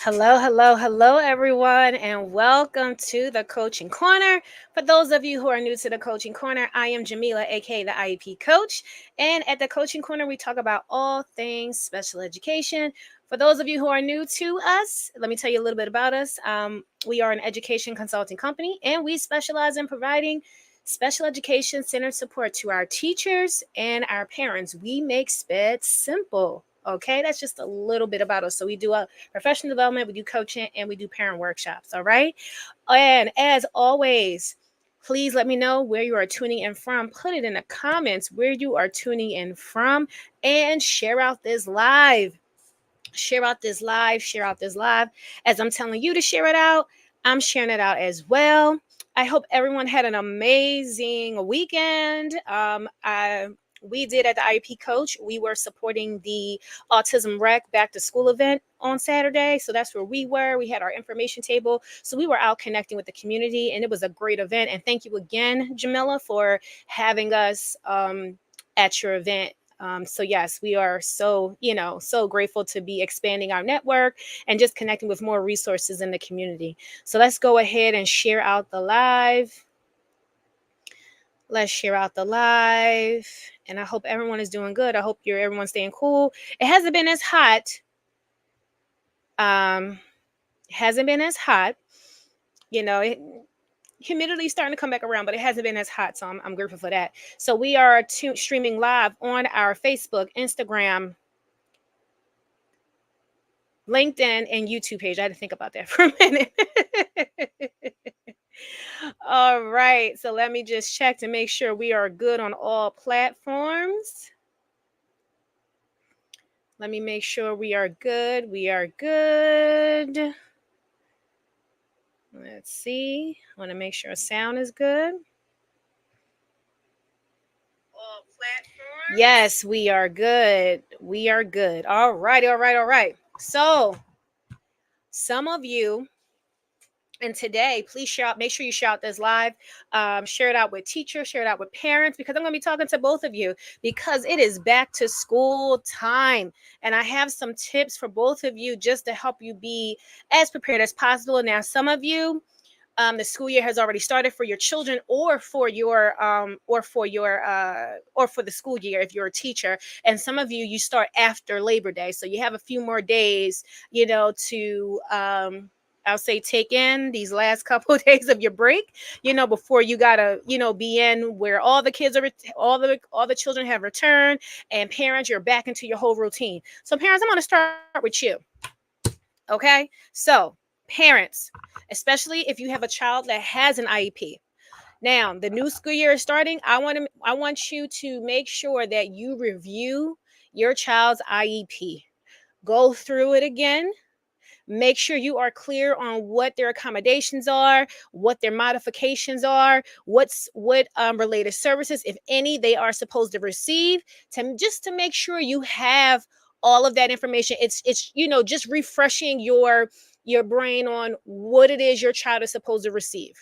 Hello, hello, hello, everyone, and welcome to the Coaching Corner. For those of you who are new to the Coaching Corner, I am Jamila, aka the IEP Coach. And at the Coaching Corner, we talk about all things special education. For those of you who are new to us, let me tell you a little bit about us. We are an education consulting company, and we specialize in providing special education centered support to our teachers and our parents. We make Sped simple. Okay, that's just a little bit about us. So we do a professional development, we do coaching, and we do parent workshops. All right. And as always, please let me know where you are tuning in from. Put it in the comments where you are tuning in from and share out this live. Share out this live. Share out this live. As I'm telling you to share it out, I'm sharing it out as well. I hope everyone had an amazing weekend. We did at the IEP Coach. We were supporting the Autism Rec Back to School event on Saturday. So that's where we were. We had our information table. So we were out connecting with the community, and it was a great event. And thank you again, Jamila, for having us at your event. So yes, we are so grateful to be expanding our network and just connecting with more resources in the community. So let's go ahead and share out the live. Let's share out the live. And I hope everyone is doing good. I hope everyone's staying cool. It hasn't been as hot. Hasn't been as hot. Humidity is starting to come back around, but it hasn't been as hot. So I'm grateful for that. So we are streaming live on our Facebook, Instagram, LinkedIn, and YouTube page. I had to think about that for a minute. All right. So let me just check to make sure we are good on all platforms. Let me make sure we are good. We are good. Let's see. I want to make sure sound is good. All platforms. Yes, we are good. We are good. All right. All right. All right. So some of you, and today, please share out, make sure you share out this live, share it out with teachers, share it out with parents, because I'm going to be talking to both of you because it is back to school time. And I have some tips for both of you just to help you be as prepared as possible. Now, some of you, the school year has already started for your children or for the school year if you're a teacher. And some of you start after Labor Day. So you have a few more days, to I'll say take in these last couple of days of your break, before you gotta, be in where all the kids are, all the children have returned, and parents, you're back into your whole routine. So parents, I'm gonna start with you. Okay, so parents, especially if you have a child that has an IEP. Now, the new school year is starting. I want you to make sure that you review your child's IEP. Go through it again. Make sure you are clear on what their accommodations are, what their modifications are, what related services, if any, they are supposed to receive, just to make sure you have all of that information. It's just refreshing your brain on what it is your child is supposed to receive.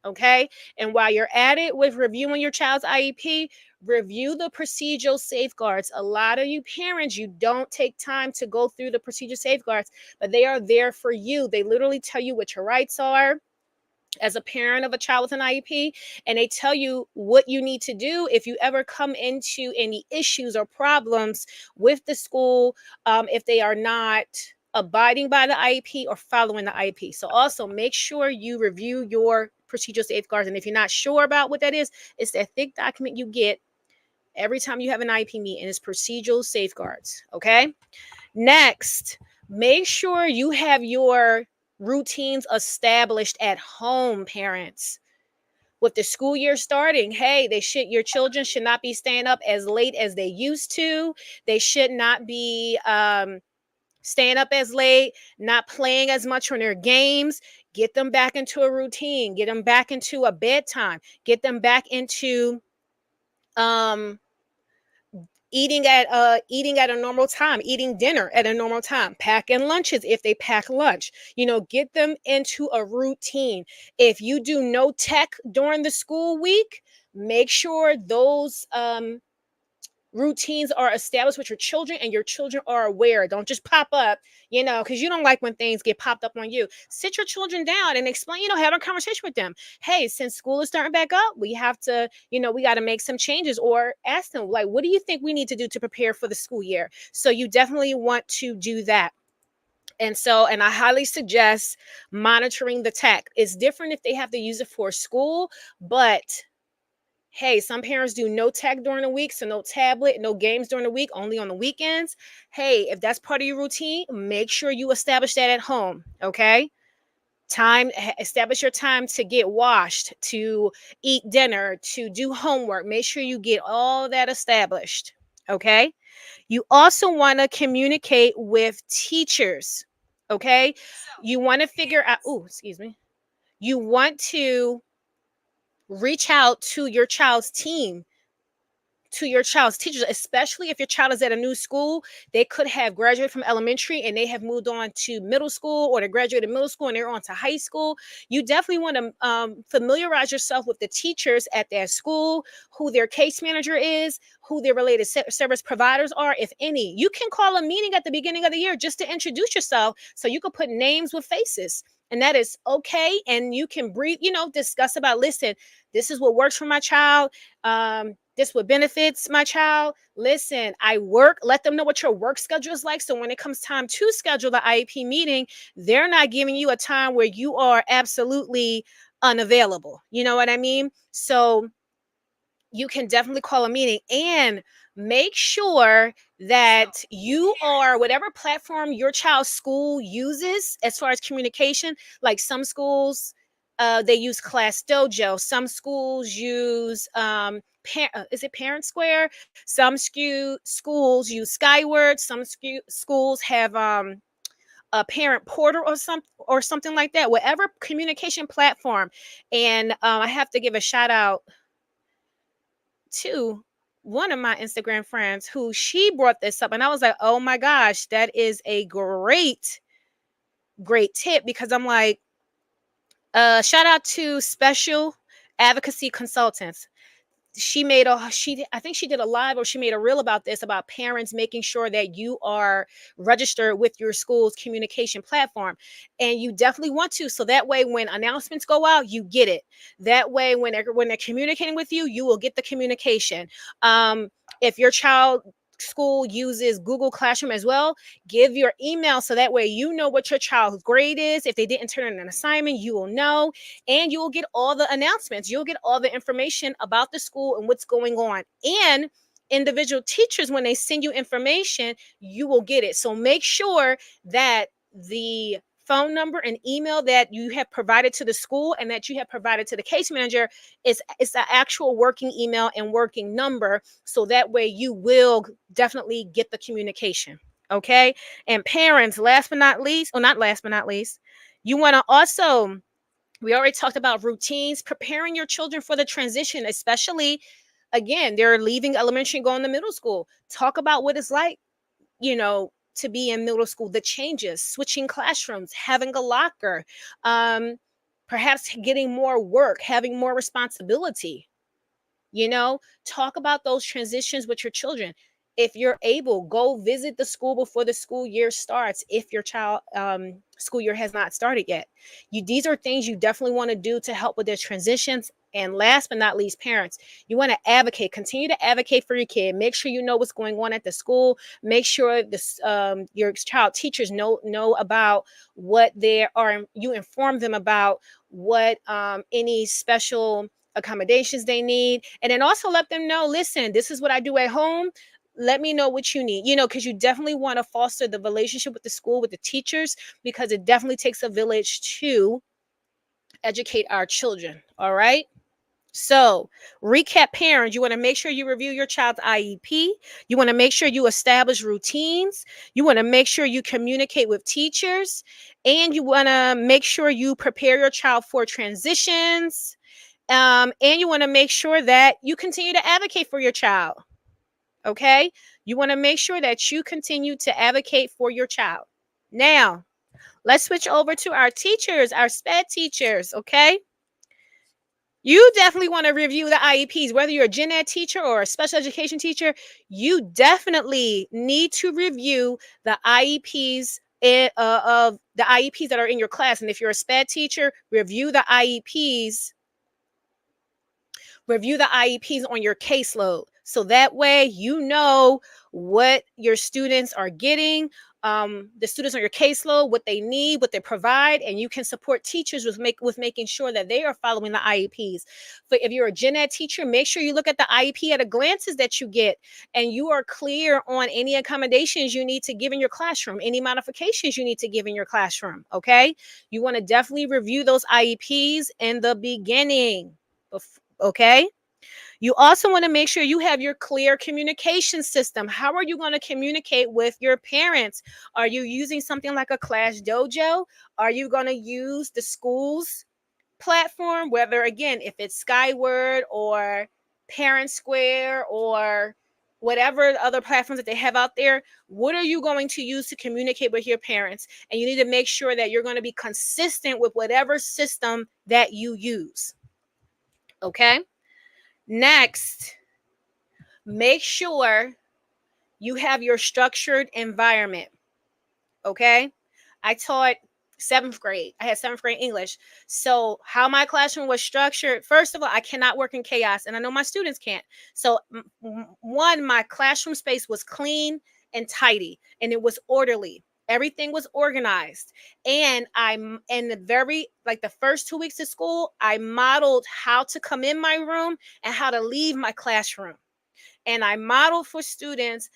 Okay. And while you're at it with reviewing your child's IEP, review the procedural safeguards. A lot of you parents, you don't take time to go through the procedural safeguards, but they are there for you. They literally tell you what your rights are as a parent of a child with an IEP, and they tell you what you need to do if you ever come into any issues or problems with the school, if they are not abiding by the IEP or following the IEP. So also make sure you review your procedural safeguards. And if you're not sure about what that is, it's that thick document you get every time you have an IEP meeting. It's procedural safeguards. Okay. Next, make sure you have your routines established at home, parents. With the school year starting, hey, your children should not be staying up as late as they used to. They should not be staying up as late, not playing as much on their games. Get them back into a routine. Get them back into a bedtime. Get them back into eating at a normal time, eating dinner at a normal time, packing lunches if they pack lunch. Get them into a routine. If you do no tech during the school week, make sure those routines are established with your children and your children are aware. Don't just pop up, because you don't like when things get popped up on you. Sit your children down and explain, have a conversation with them. Hey, since school is starting back up, we have to, we got to make some changes, or ask them, like, what do you think we need to do to prepare for the school year? So you definitely want to do that. And I highly suggest monitoring the tech. It's different if they have to use it for school, but hey, some parents do no tech during the week, so no tablet, no games during the week, only on the weekends. Hey, if that's part of your routine, make sure you establish that at home, okay? Establish your time to get washed, to eat dinner, to do homework. Make sure you get all that established, okay? You also want to communicate with teachers, okay? You want to figure out, excuse me. You want to reach out to your child's team, to your child's teachers, especially if your child is at a new school. They could have graduated from elementary and they have moved on to middle school, or they graduated middle school and they're on to high school. You definitely want to familiarize yourself with the teachers at that school, who their case manager is, who their related service providers are, if any. You can call a meeting at the beginning of the year just to introduce yourself, so you can put names with faces. And that is okay. And you can breathe, discuss about, listen, this is what works for my child. This what benefits my child. Listen, I work. Let them know what your work schedule is like. So when it comes time to schedule the IEP meeting, they're not giving you a time where you are absolutely unavailable. You know what I mean? So you can definitely call a meeting, and make sure that you are, whatever platform your child's school uses as far as communication. Like some schools, they use Class Dojo. Some schools use is it Parent Square? Some schools use Skyward. Some schools have a parent portal or something like that. Whatever communication platform. And I have to give a shout out to one of my Instagram friends, who she brought this up, and I was like, oh my gosh, that is a great tip. Because I'm like, shout out to Special Advocacy Consultants. I think she did a live, or she made a reel about this, about parents making sure that you are registered with your school's communication platform. And you definitely want to, so that way when announcements go out, you get it. That way when they're communicating with you, you will get the communication. If your child school uses Google Classroom as well, give your email, so that way you know what your child's grade is. If they didn't turn in an assignment, you will know, and you will get all the announcements. You'll get all the information about the school and what's going on. And individual teachers, when they send you information, you will get it. So make sure that the phone number and email that you have provided to the school and that you have provided to the case manager is the actual working email and working number. So that way you will definitely get the communication. Okay. And parents, last but not least, or not last but not least, you want to also, we already talked about routines, preparing your children for the transition, especially, again, they're leaving elementary and going to middle school. Talk about what it's like, to be in middle school, the changes, switching classrooms, having a locker, perhaps getting more work, having more responsibility. Talk about those transitions with your children. If you're able, go visit the school before the school year starts, if your child school year has not started yet. These are things you definitely want to do to help with their transitions. And last but not least, parents, you want to continue to advocate for your kid. Make sure you know what's going on at the school. Make sure your child teachers know about what they are. You inform them about what any special accommodations they need. And then also let them know, listen, this is what I do at home. Let me know what you need, because you definitely want to foster the relationship with the school, with the teachers, because it definitely takes a village to educate our children. All right. So, recap, parents, you want to make sure you review your child's IEP. You want to make sure you establish routines. You want to make sure you communicate with teachers. And you want to make sure you prepare your child for transitions. And you want to make sure that you continue to advocate for your child. Okay? You want to make sure that you continue to advocate for your child. Now, let's switch over to our teachers, our SPED teachers. Okay? You definitely want to review the IEPs, whether you're a gen ed teacher or a special education teacher. You definitely need to review the IEPs of the IEPs that are in your class. And if you're a SPED teacher, review the IEPs on your caseload. So that way, you know what your students are getting, the students on your caseload, what they need, what they provide, and you can support teachers with making sure that they are following the IEPs. But if you're a gen ed teacher, make sure you look at the IEP at a glances that you get, and you are clear on any accommodations you need to give in your classroom, any modifications you need to give in your classroom. Okay, you want to definitely review those IEPs in the beginning. Okay. You also want to make sure you have your clear communication system. How are you going to communicate with your parents? Are you using something like a Clash Dojo? Are you going to use the school's platform, whether, again, if it's Skyward or Parent Square or whatever other platforms that they have out there? What are you going to use to communicate with your parents? And you need to make sure that you're going to be consistent with whatever system that you use. Okay. Next, make sure you have your structured environment. Okay. I taught seventh grade. I had seventh grade English. So, how my classroom was structured, first of all, I cannot work in chaos, and I know my students can't. So, one, my classroom space was clean and tidy, and it was orderly. Everything was organized. And I'm in the like the first 2 weeks of school, I modeled how to come in my room and how to leave my classroom. And I modeled for students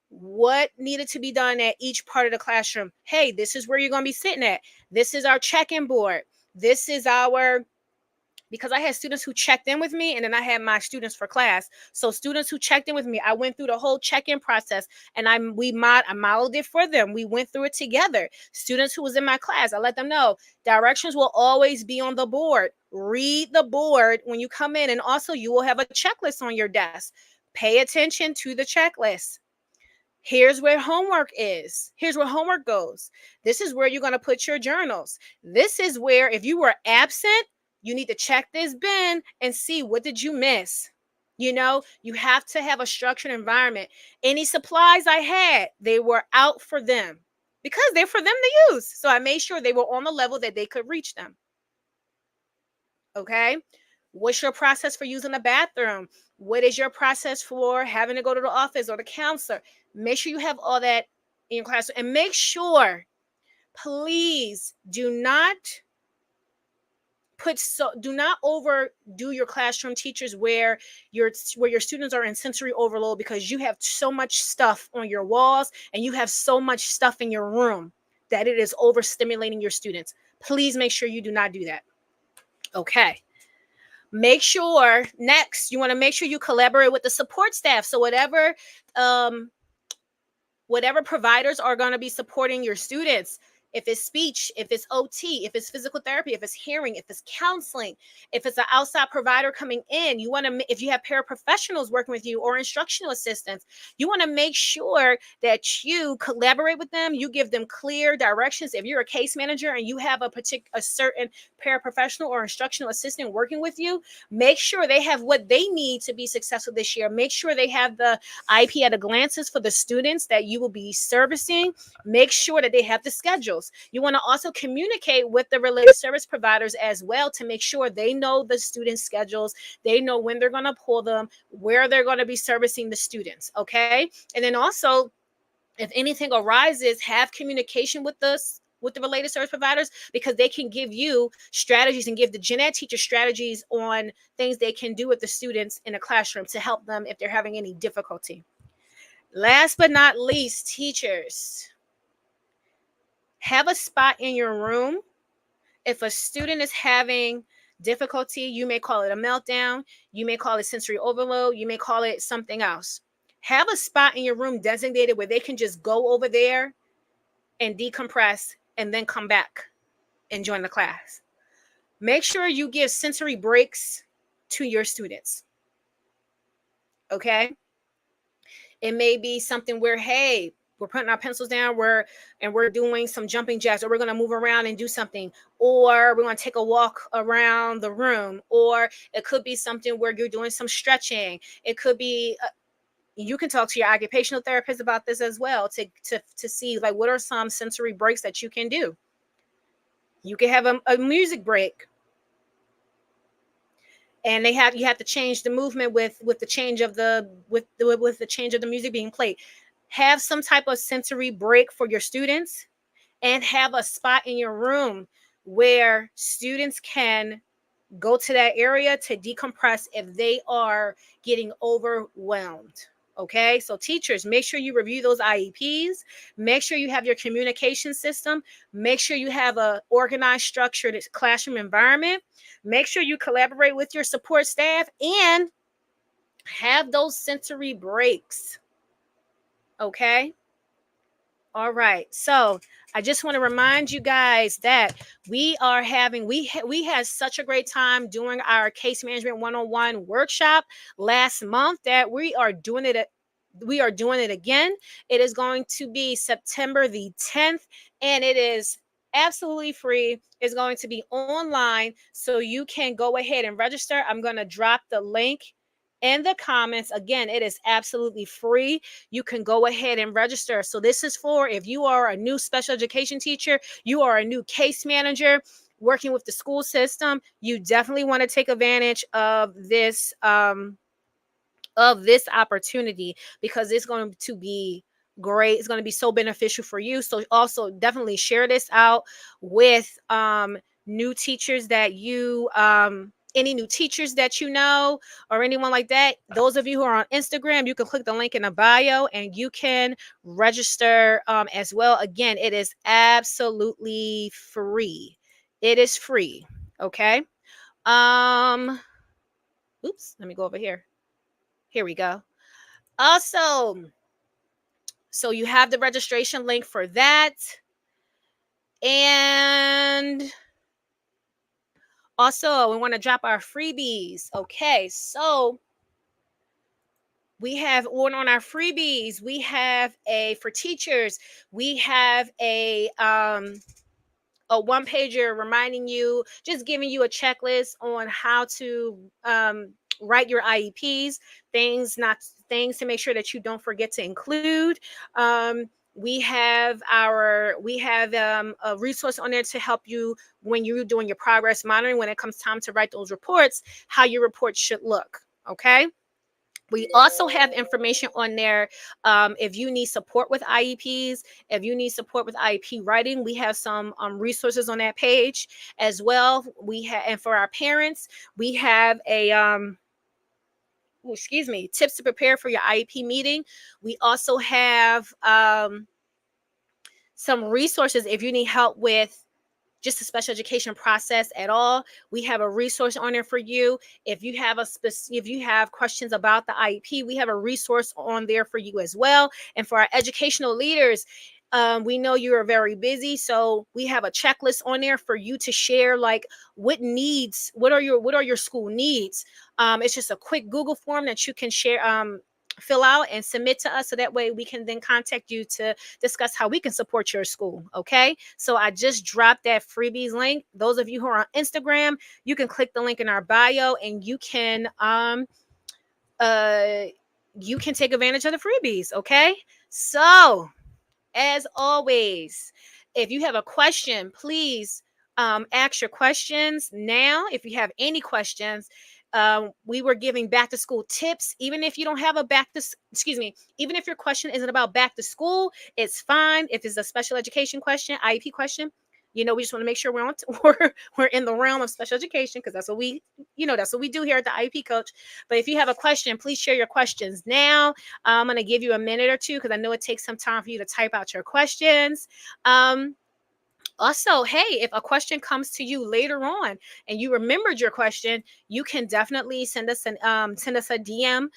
what needed to be done at each part of the classroom. Hey, this is where you're going to be sitting at. This is our check-in board. This is because I had students who checked in with me, and then I had my students for class. So students who checked in with me, I went through the whole check-in process, and I modeled it for them. We went through it together. Students who was in my class, I let them know directions will always be on the board. Read the board when you come in, and also you will have a checklist on your desk. Pay attention to the checklist. Here's where homework is. Here's where homework goes. This is where you're going to put your journals. This is where, if you were absent, you need to check this bin and see what did you miss. You have to have a structured environment. Any supplies I had, they were out for them because they're for them to use. So I made sure they were on the level that they could reach them. Okay. What's your process for using the bathroom? What is your process for having to go to the office or the counselor? Make sure you have all that in your classroom, and make sure, please do not overdo your classroom teachers where your students are in sensory overload because you have so much stuff on your walls and you have so much stuff in your room that it is overstimulating your students. Please make sure you do not do that. Okay. Make sure next you want to make sure you collaborate with the support staff. So whatever providers are going to be supporting your students, if it's speech, if it's OT, if it's physical therapy, if it's hearing, if it's counseling, if it's an outside provider coming in, if you have paraprofessionals working with you or instructional assistants, you want to make sure that you collaborate with them. You give them clear directions. If you're a case manager and you have a certain paraprofessional or instructional assistant working with you, make sure they have what they need to be successful this year. Make sure they have the IP at a glances for the students that you will be servicing. Make sure that they have the schedules. You want to also communicate with the related service providers as well to make sure they know the student schedules. They know when they're going to pull them, where they're going to be servicing the students. Okay. And then also, if anything arises, have communication with the related service providers, because they can give you strategies and give the gen ed teacher strategies on things they can do with the students in a classroom to help them if they're having any difficulty. Last but not least, teachers, have a spot in your room. If a student is having difficulty, you may call it a meltdown, you may call it sensory overload, you may call it something else. Have a spot in your room designated where they can just go over there and decompress and then come back and join the class. Make sure you give sensory breaks to your students. Okay? It may be something where, hey, we're putting our pencils down, we're doing some jumping jacks, or we're going to move around and do something, or we're going to take a walk around the room, or it could be something where you're doing some stretching. It could be you can talk to your occupational therapist about this as well, to see like what are some sensory breaks that you can do. You can have a music break, and you have to change the movement with the change of with the change of the music being played. Have some type of sensory break for your students, and have a spot in your room where students can go to that area to decompress if they are getting overwhelmed. Okay, so teachers, make sure you review those IEPs. Make sure you have your communication system. Make sure you have a organized, structured classroom environment. Make sure you collaborate with your support staff and have those sensory breaks. Okay. All right. So I just want to remind you guys that we are having, we had such a great time doing our case management 101 workshop last month that we are doing it again. It is going to be September the 10th, and it is absolutely free. It's going to be online, so you can go ahead and register. I'm going to drop the link in the comments. Again, it is absolutely free. You can go ahead and register. So this is for if you are a new special education teacher, you are a new case manager working with the school system, you definitely want to take advantage of this opportunity, because it's going to be great. It's going to be so beneficial for you. So also definitely share this out with new teachers that you any new teachers that you know, or anyone like that. Those of you who are on Instagram, you can click the link in the bio and you can register as well. Again, it is absolutely free. It is free. Okay. Oops, let me go over here. Here we go. Also, so you have the registration link for that. And also, we want to drop our freebies. Okay, so we have on our freebies, we have for teachers, we have a one pager reminding you, just giving you a checklist on how to write your IEPs, things to make sure that you don't forget to include. We have a resource on there to help you when you're doing your progress monitoring, when it comes time to write those reports, how your reports should look. Okay. We also have information on there if you need support with IEPs, if you need support with IEP writing, we have some resources on that page as well. And for our parents, we have a tips to prepare for your IEP meeting. We also have some resources if you need help with just the special education process at all. We have a resource on there for you. If you have if you have questions about the IEP, we have a resource on there for you as well. And for our educational leaders, we know you are very busy, so we have a checklist on there for you to share, like what are your school needs. It's just a quick Google form that you can share, fill out and submit to us, so that way we can then contact you to discuss how we can support your school. Okay, so I just dropped that freebies link. Those of you who are on Instagram, you can click the link in our bio and you can take advantage of the freebies. Okay, so as always, if you have a question, please ask your questions now. If you have any questions, we were giving back to school tips. Even if you don't have even if your question isn't about back to school, it's fine. If it's a special education question, IEP question, we just want to make sure we're in the realm of special education, because that's what we do here at the IEP Coach. But if you have a question, please share your questions now. I'm going to give you a minute or two, because I know it takes some time for you to type out your questions. Also, hey, if a question comes to you later on and you remembered your question, you can definitely send us a DM.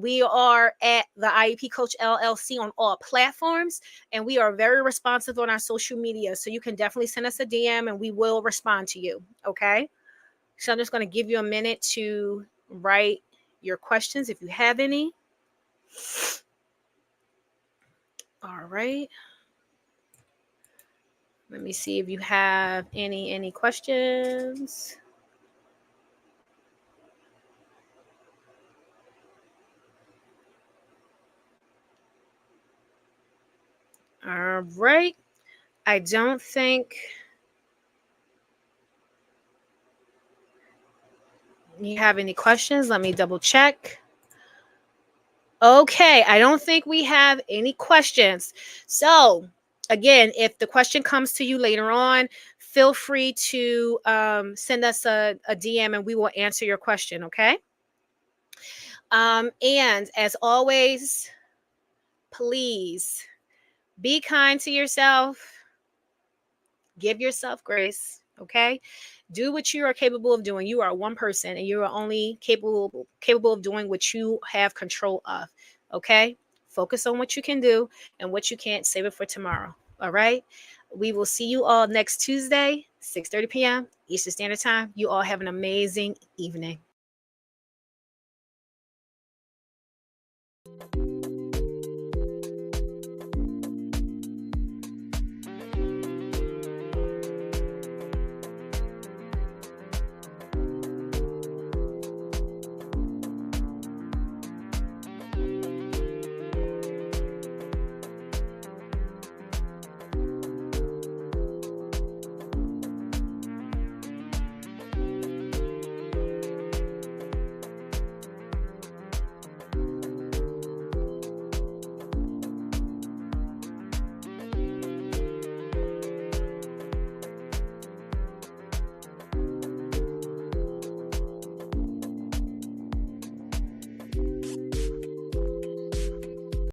We are at the IEP Coach LLC on all platforms, and we are very responsive on our social media. So you can definitely send us a DM and we will respond to you. Okay. So I'm just going to give you a minute to write your questions if you have any. All right. Let me see if you have any questions. All right. I don't think you have any questions. Let me double check. Okay, I don't think we have any questions. So, again, if the question comes to you later on, feel free to send us a DM and we will answer your question, okay? And as always, please be kind to yourself, give yourself grace, okay? Do what you are capable of doing. You are one person and you are only capable of doing what you have control of, okay? Focus on what you can do, and what you can't, save it for tomorrow. All right? We will see you all next Tuesday, 6:30 p.m. Eastern Standard Time. You all have an amazing evening.